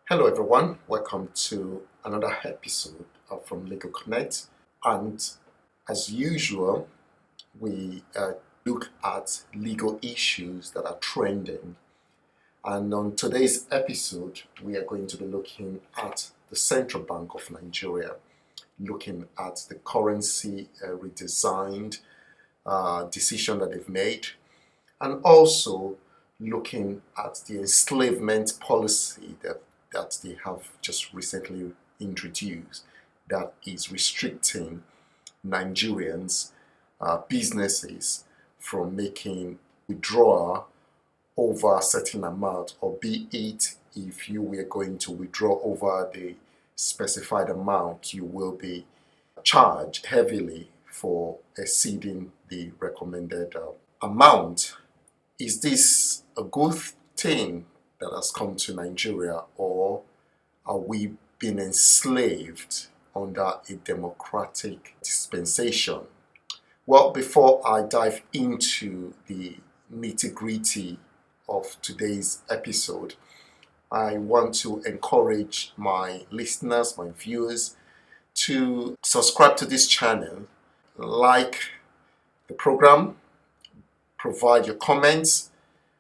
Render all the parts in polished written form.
Hello everyone, welcome to another episode from Legal Connect, and as usual we look at legal issues that are trending, and on today's episode we are going to be looking at the Central Bank of Nigeria, looking at the currency redesigned decision that they've made, and also looking at the enslavement policy that they have just recently introduced that is restricting Nigerians, businesses from making withdrawal over a certain amount, or be it if you were going to withdraw over the specified amount, you will be charged heavily for exceeding the recommended amount. Is this a good thing that has come to Nigeria, or are we being enslaved under a democratic dispensation? Well, before I dive into the nitty-gritty of today's episode, I want to encourage my listeners, my viewers, to subscribe to this channel, like the program, provide your comments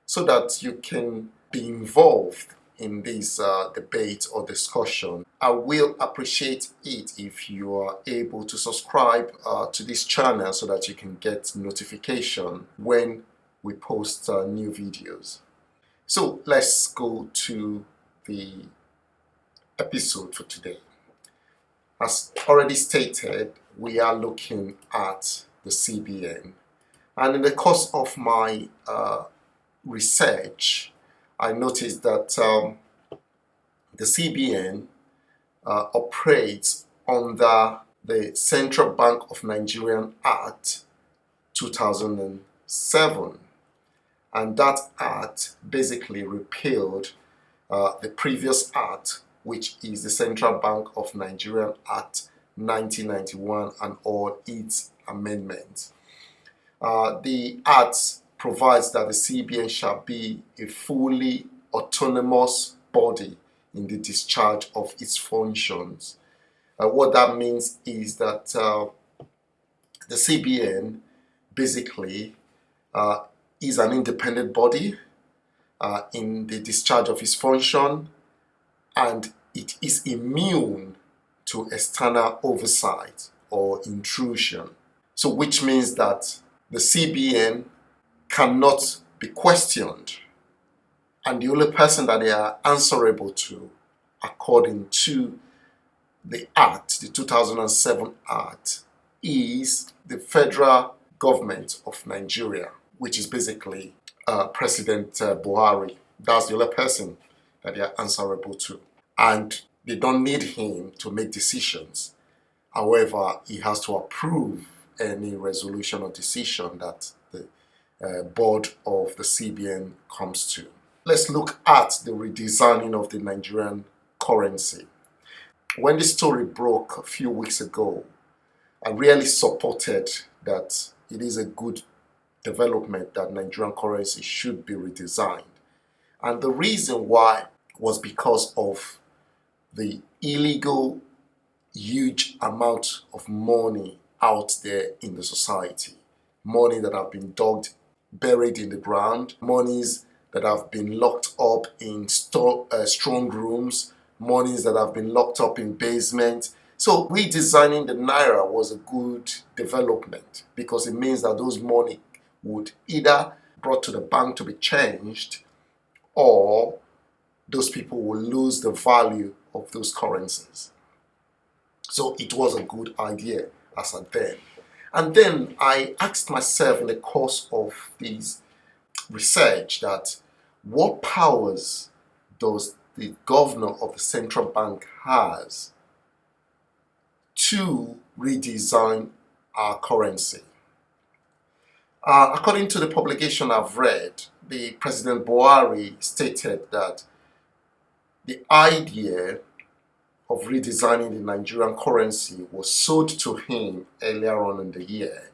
so that you can be involved in this debate or discussion. I will appreciate it if you are able to subscribe to this channel so that you can get notification when we post new videos. So let's go to the episode for today. As already stated, we are looking at the CBN, and in the course of my research, I noticed that the CBN operates under the Central Bank of Nigeria Act 2007, and that act basically repealed the previous act, which is the Central Bank of Nigeria Act 1991 and all its amendments. The act provides that the CBN shall be a fully autonomous body in the discharge of its functions. What that means is that the CBN basically is an independent body in the discharge of its function, and it is immune to external oversight or intrusion. So which means that the CBN cannot be questioned, and the only person that they are answerable to, according to the Act, the 2007 Act, is the federal government of Nigeria, which is basically President Buhari. That's the only person that they are answerable to, and they don't need him to make decisions. However, he has to approve any resolution or decision that the board of the CBN comes to. Let's look at the redesigning of the Nigerian currency. When this story broke a few weeks ago, I really supported that it is a good development that Nigerian currency should be redesigned. And the reason why was because of the illegal huge amount of money out there in the society. Money that have been buried in the ground, monies that have been locked up in strong rooms, monies that have been locked up in basements. So redesigning the Naira was a good development, because it means that those money would either brought to the bank to be changed, or those people will lose the value of those currencies. So it was a good idea as at then. And then I asked myself in the course of this research that what powers does the governor of the central bank has to redesign our currency? According to the publication I've read, the President Buhari stated that the idea of redesigning the Nigerian currency was sold to him earlier on in the year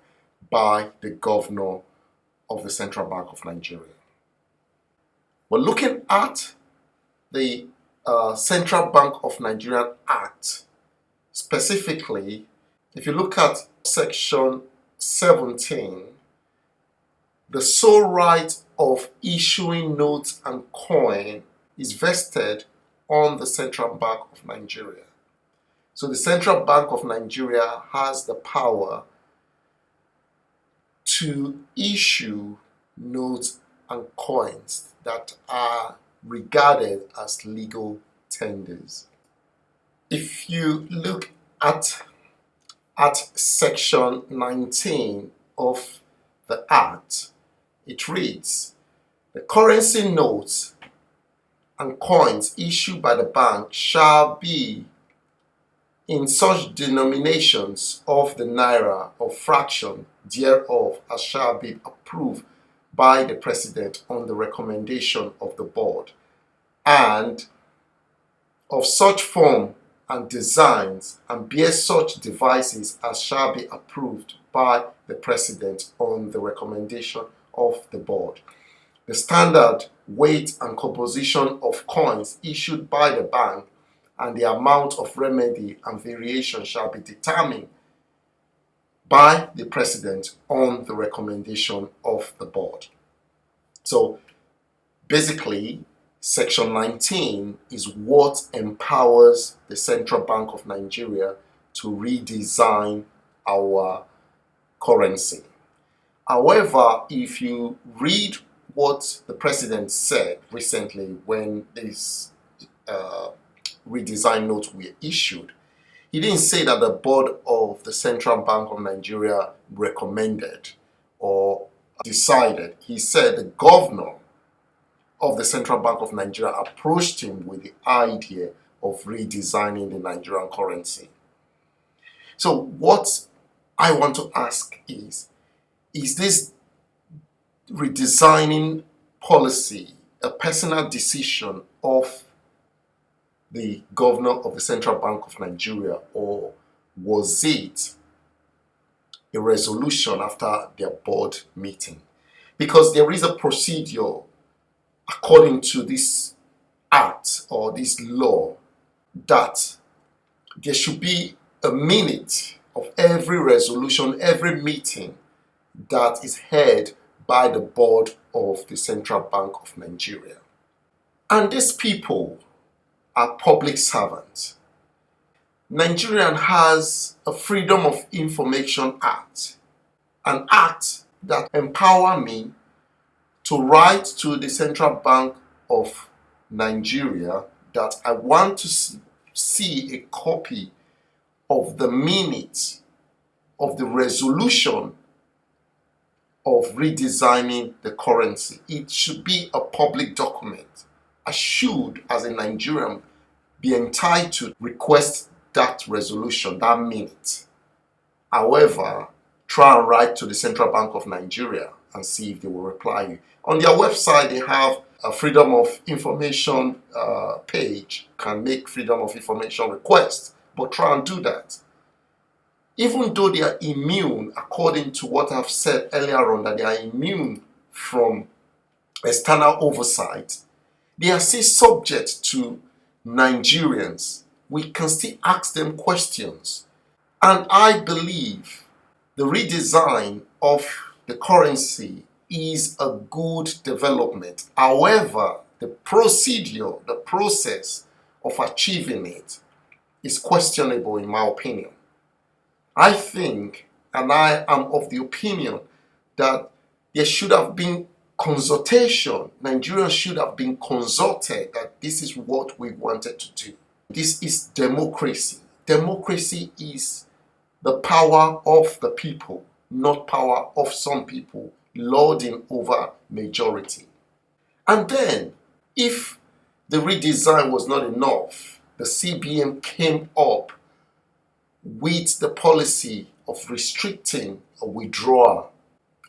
by the governor of the Central Bank of Nigeria. But looking at the Central Bank of Nigeria Act, specifically, if you look at section 17, the sole right of issuing notes and coin is vested on the Central Bank of Nigeria. So the Central Bank of Nigeria has the power to issue notes and coins that are regarded as legal tenders. If you look at section 19 of the Act, it reads, the currency notes and coins issued by the bank shall be in such denominations of the naira or fraction thereof as shall be approved by the President on the recommendation of the board, and of such form and designs, and bear such devices as shall be approved by the President on the recommendation of the board. The standard weight and composition of coins issued by the bank and the amount of remedy and variation shall be determined by the President on the recommendation of the board. So basically, section 19 is what empowers the Central Bank of Nigeria to redesign our currency. However, if you read what the President said recently when this redesign notes were issued, he didn't say that the board of the Central Bank of Nigeria recommended or decided. He said the governor of the Central Bank of Nigeria approached him with the idea of redesigning the Nigerian currency. So what I want to ask is this redesigning policy a personal decision of the governor of the Central Bank of Nigeria, or was it a resolution after their board meeting? Because there is a procedure according to this act or this law that there should be a minute of every resolution, every meeting that is held by the board of the Central Bank of Nigeria. And these people are public servants. Nigeria has a Freedom of Information Act, an act that empower me to write to the Central Bank of Nigeria that I want to see a copy of the minutes of the resolution of redesigning the currency. It should be a public document. I should, as a Nigerian, be entitled to request that resolution, that minute. However, try and write to the Central Bank of Nigeria and see if they will reply you. On their website, they have a Freedom of Information page. You can make Freedom of Information requests, but try and do that. Even though they are immune, according to what I've said earlier on, that they are immune from external oversight, they are still subject to Nigerians. We can still ask them questions. And I believe the redesign of the currency is a good development. However, the procedure, the process of achieving it is questionable in my opinion. I think, and I am of the opinion, that there should have been consultation. Nigerians should have been consulted that this is what we wanted to do. This is democracy. Democracy is the power of the people, not power of some people lording over majority. And then, if the redesign was not enough, the CBN came up with the policy of restricting a withdrawal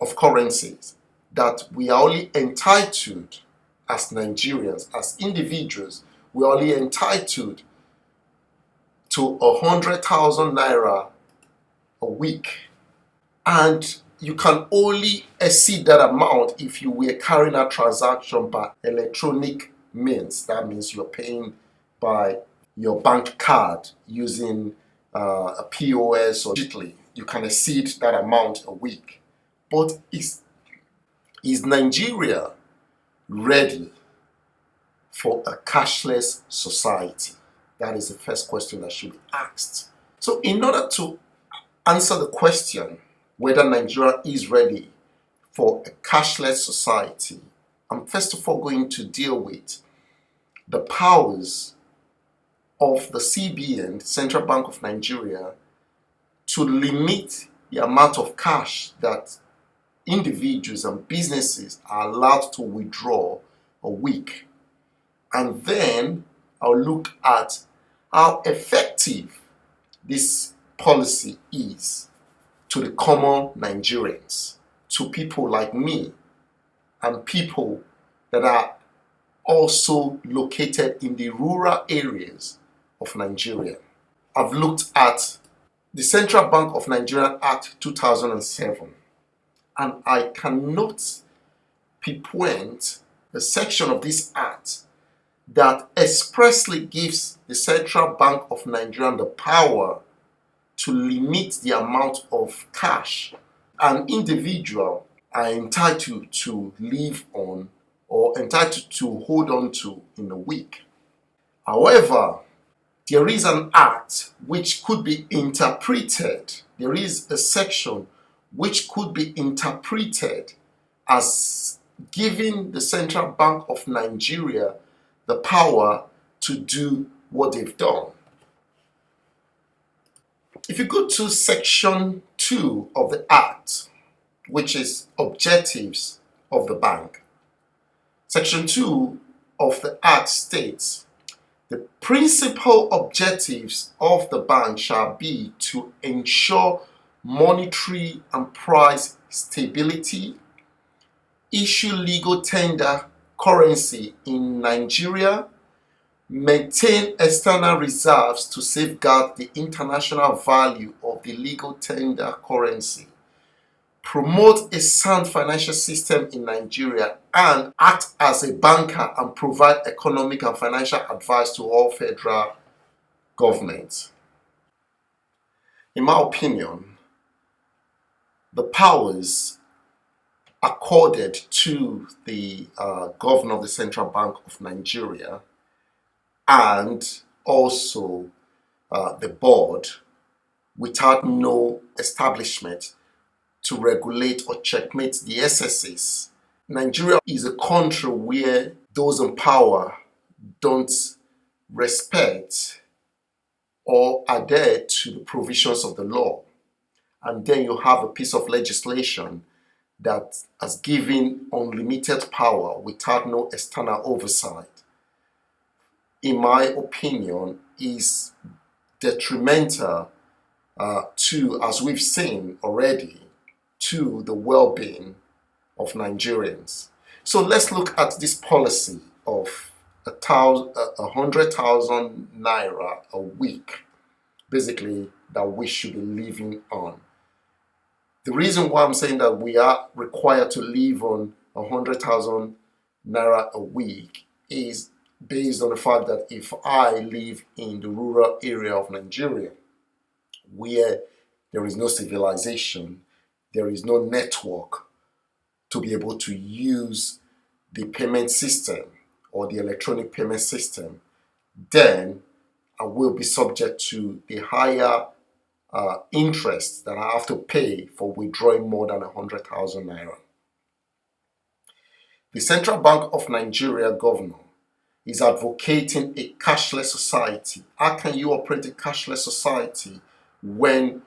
of currencies, that we are only entitled as Nigerians, as individuals, we are only entitled to 100,000 naira a week. And you can only exceed that amount if you were carrying a transaction by electronic means. That means you're paying by your bank card using a POS or digitally. You can exceed that amount a week. But is Nigeria ready for a cashless society? That is the first question that should be asked. So in order to answer the question whether Nigeria is ready for a cashless society, I'm first of all going to deal with the powers of the CBN, Central Bank of Nigeria, to limit the amount of cash that individuals and businesses are allowed to withdraw a week. And then I'll look at how effective this policy is to the common Nigerians, to people like me and people that are also located in the rural areas of Nigeria. I've looked at the Central Bank of Nigeria Act 2007, and I cannot pinpoint a section of this act that expressly gives the Central Bank of Nigeria the power to limit the amount of cash an individual are entitled to live on or entitled to hold on to in a week. However, there is an act which could be interpreted, there is a section which could be interpreted as giving the Central Bank of Nigeria the power to do what they've done. If you go to section 2 of the Act, which is objectives of the bank, section 2 of the Act states, the principal objectives of the bank shall be to ensure monetary and price stability, issue legal tender currency in Nigeria, maintain external reserves to safeguard the international value of the legal tender currency, promote a sound financial system in Nigeria, and act as a banker and provide economic and financial advice to all federal governments. In my opinion, the powers accorded to the governor of the Central Bank of Nigeria and also the board, without no establishment to regulate or checkmate the excesses. Nigeria is a country where those in power don't respect or adhere to the provisions of the law. And then you have a piece of legislation that has given unlimited power without no external oversight. In my opinion, is detrimental to, as we've seen already, to the well-being of Nigerians. So let's look at this policy of 100,000 naira a week, basically, that we should be living on. The reason why I'm saying that we are required to live on 100,000 naira a week is based on the fact that if I live in the rural area of Nigeria, where there is no civilization, there is no network to be able to use the payment system or the electronic payment system, then I will be subject to the higher interest that I have to pay for withdrawing more than 100,000 naira. The Central Bank of Nigeria governor is advocating a cashless society. How can you operate a cashless society when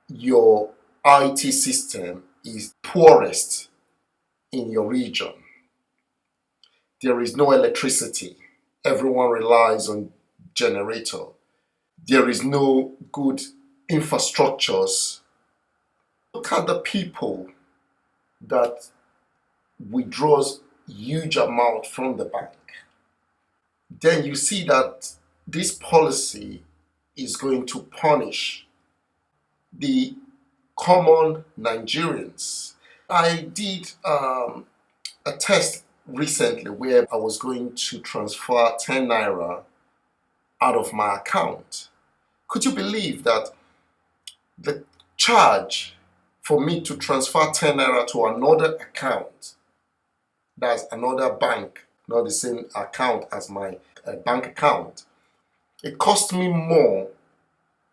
your IT system is poorest in your region? There is no electricity. Everyone relies on generator. There is no good infrastructures. Look at the people that withdraws huge amount from the bank. Then you see that this policy is going to punish the common Nigerians. I did a test recently where I was going to transfer 10 naira out of my account. Could you believe that the charge for me to transfer 10 naira to another account, that's another bank, not the same account as my bank account, it cost me more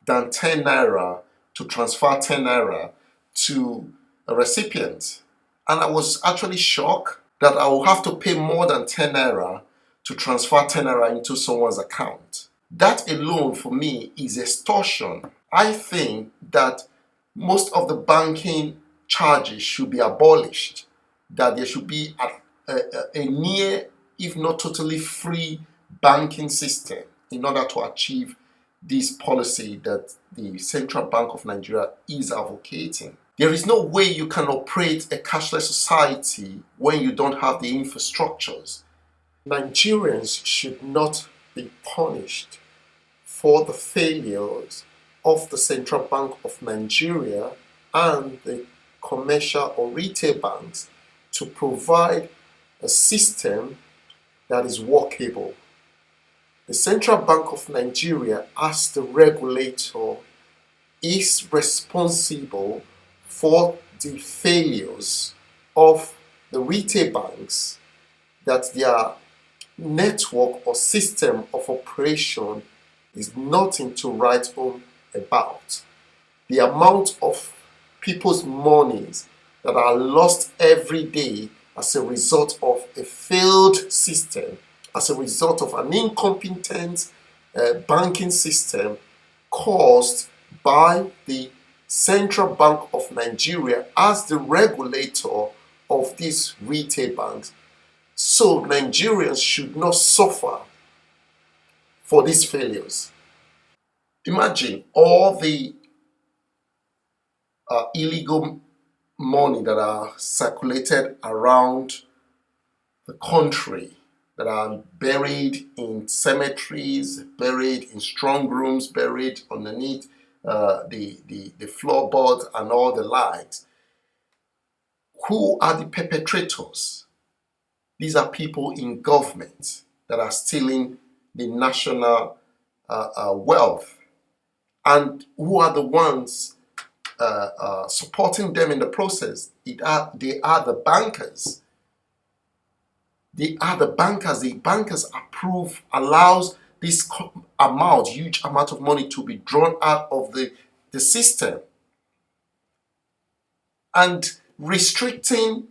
than 10 naira to transfer 10 naira to a recipient? And I was actually shocked that I will have to pay more than 10 naira to transfer 10 naira into someone's account. That alone for me is extortion. I think that most of the banking charges should be abolished, that there should be a near, if not totally free banking system in order to achieve this policy that the Central Bank of Nigeria is advocating. There is no way you can operate a cashless society when you don't have the infrastructures. Nigerians should not be punished for the failures of the Central Bank of Nigeria and the commercial or retail banks to provide a system that is workable. The Central Bank of Nigeria, as the regulator, is responsible for the failures of the retail banks, that their network or system of operation is nothing to write home about. The amount of people's monies that are lost every day as a result of a failed system, as a result of an incompetent banking system caused by the Central Bank of Nigeria as the regulator of these retail banks. So Nigerians should not suffer for these failures. Imagine all the illegal money that are circulated around the country, that are buried in cemeteries, buried in strong rooms, buried underneath the floorboards and all the likes. Who are the perpetrators? These are people in government that are stealing the national wealth. And who are the ones supporting them in the process? They are the bankers. They are the bankers. The bankers approve, allows this huge amount of money to be drawn out of the system, and restricting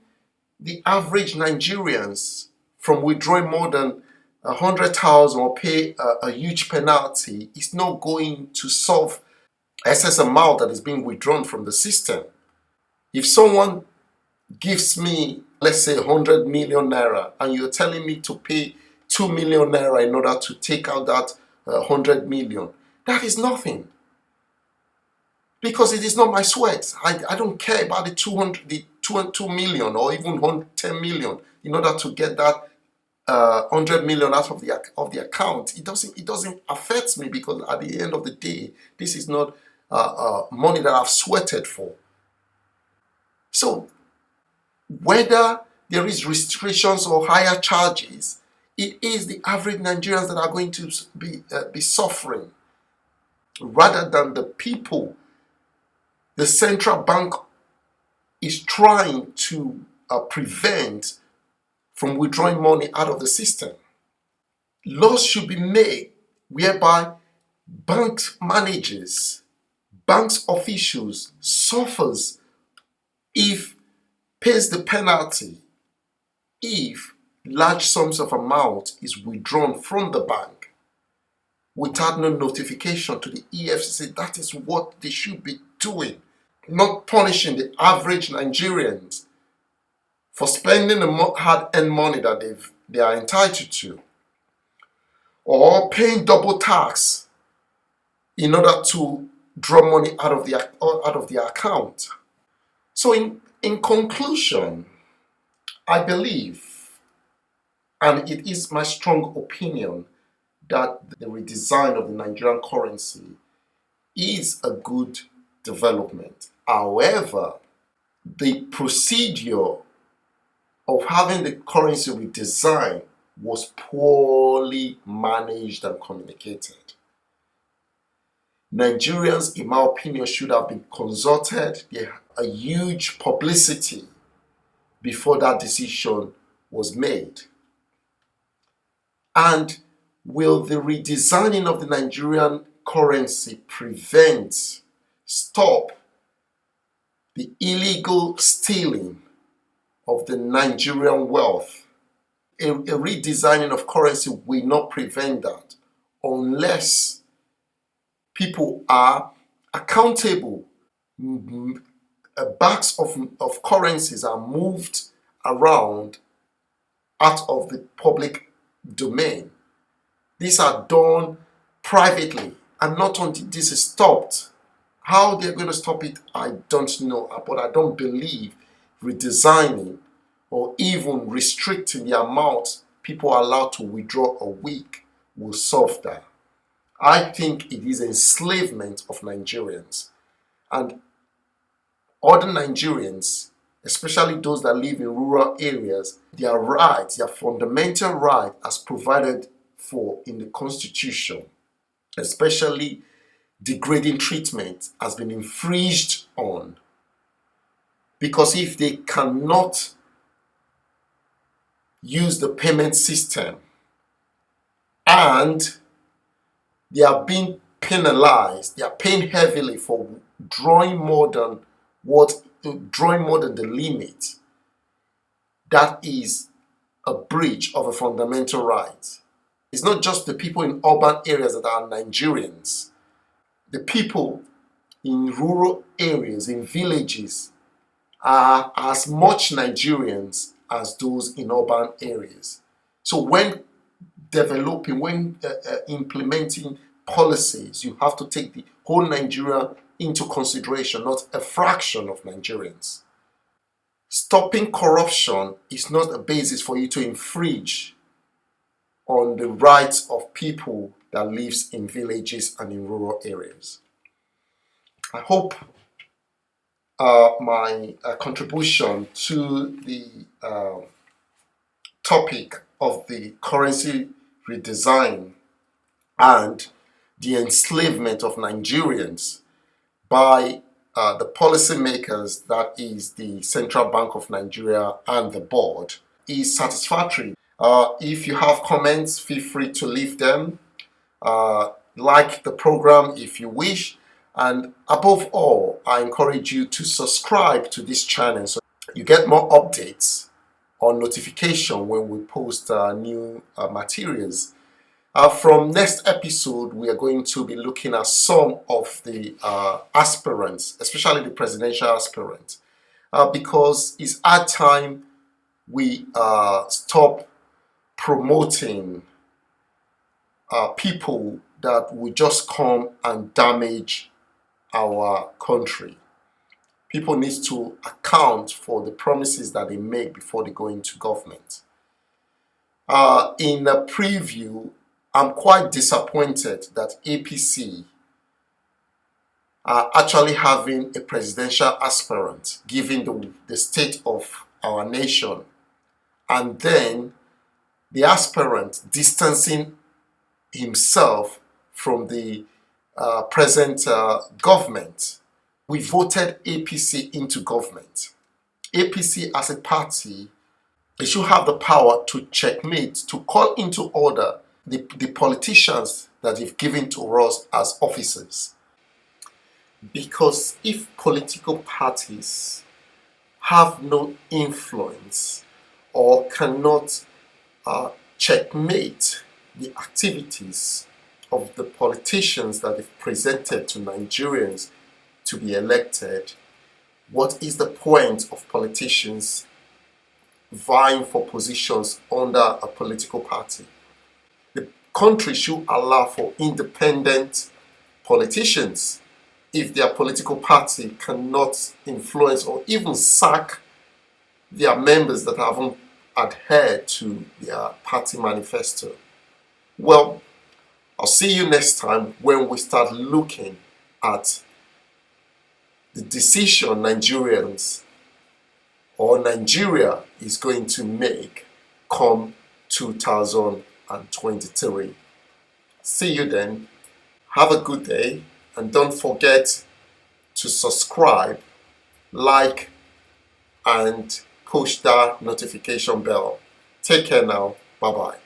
the average Nigerians from withdrawing more than 100,000 or pay a huge penalty is not going to solve excess amount that is being withdrawn from the system. If someone gives me, let's say, 100 million naira, and you're telling me to pay 2 million naira in order to take out that 100 million, that is nothing. Because it is not my sweat. I don't care about the 2 million or even 10 million in order to get that 100 million out of the account. It doesn't affect me, because at the end of the day, this is not money that I've sweated for. So whether there is restrictions or higher charges, it is the average Nigerians that are going to be suffering, rather than the people the central bank is trying to prevent from withdrawing money out of the system. Laws should be made whereby bank managers, banks officials suffers if pays the penalty if large sums of amount is withdrawn from the bank without no notification to the EFCC. That is what they should be doing, not punishing the average Nigerians for spending the hard-earned money that they are entitled to, or paying double tax in order to draw money out of their account. So in conclusion, I believe, and it is my strong opinion, that the redesign of the Nigerian currency is a good development. However, the procedure of having the currency redesigned was poorly managed and communicated. Nigerians, in my opinion, should have been consulted. There a huge publicity before that decision was made. And will the redesigning of the Nigerian currency stop the illegal stealing of the Nigerian wealth? A redesigning of currency will not prevent that unless people are accountable. Bags of currencies are moved around out of the public domain. These are done privately, and not until this is stopped. How they're going to stop it, I don't know, but I don't believe redesigning or even restricting the amount people are allowed to withdraw a week will solve that. I think it is enslavement of Nigerians. And other Nigerians, especially those that live in rural areas, their rights, their fundamental right as provided for in the Constitution, especially degrading treatment, has been infringed on. Because if they cannot use the payment system and they are being penalized, they are paying heavily for drawing more than the limit, that is a breach of a fundamental right. It's not just the people in urban areas that are Nigerians. The people in rural areas, in villages, are as much Nigerians as those in urban areas. So when implementing policies, you have to take the whole Nigeria into consideration, not a fraction of Nigerians. Stopping corruption is not a basis for you to infringe on the rights of people that lives in villages and in rural areas. I hope my contribution to the topic of the currency redesign and the enslavement of Nigerians by the policymakers, that is the Central Bank of Nigeria and the board, is satisfactory. If you have comments, feel free to leave them. Like the program if you wish. And above all, I encourage you to subscribe to this channel so you get more updates or notification when we post new materials. From next episode, we are going to be looking at some of the aspirants, especially the presidential aspirants, because it's our time we stop promoting people that will just come and damage our country. People need to account for the promises that they make before they go into government. In the preview, I'm quite disappointed that APC are actually having a presidential aspirant, given the state of our nation, and then the aspirant distancing himself from the present government. We voted APC into government. APC as a party, they should have the power to checkmate, to call into order the politicians that they've given to us as officers. Because if political parties have no influence or cannot checkmate the activities of the politicians that they've presented to Nigerians to be elected, what is the point of politicians vying for positions under a political party? The country should allow for independent politicians. If their political party cannot influence or even sack their members that haven't adhered to their party manifesto. Well, I'll see you next time when we start looking at the decision Nigerians or Nigeria is going to make come 2023. See you then. Have a good day, and don't forget to subscribe, like, and push that notification bell. Take care now. Bye bye.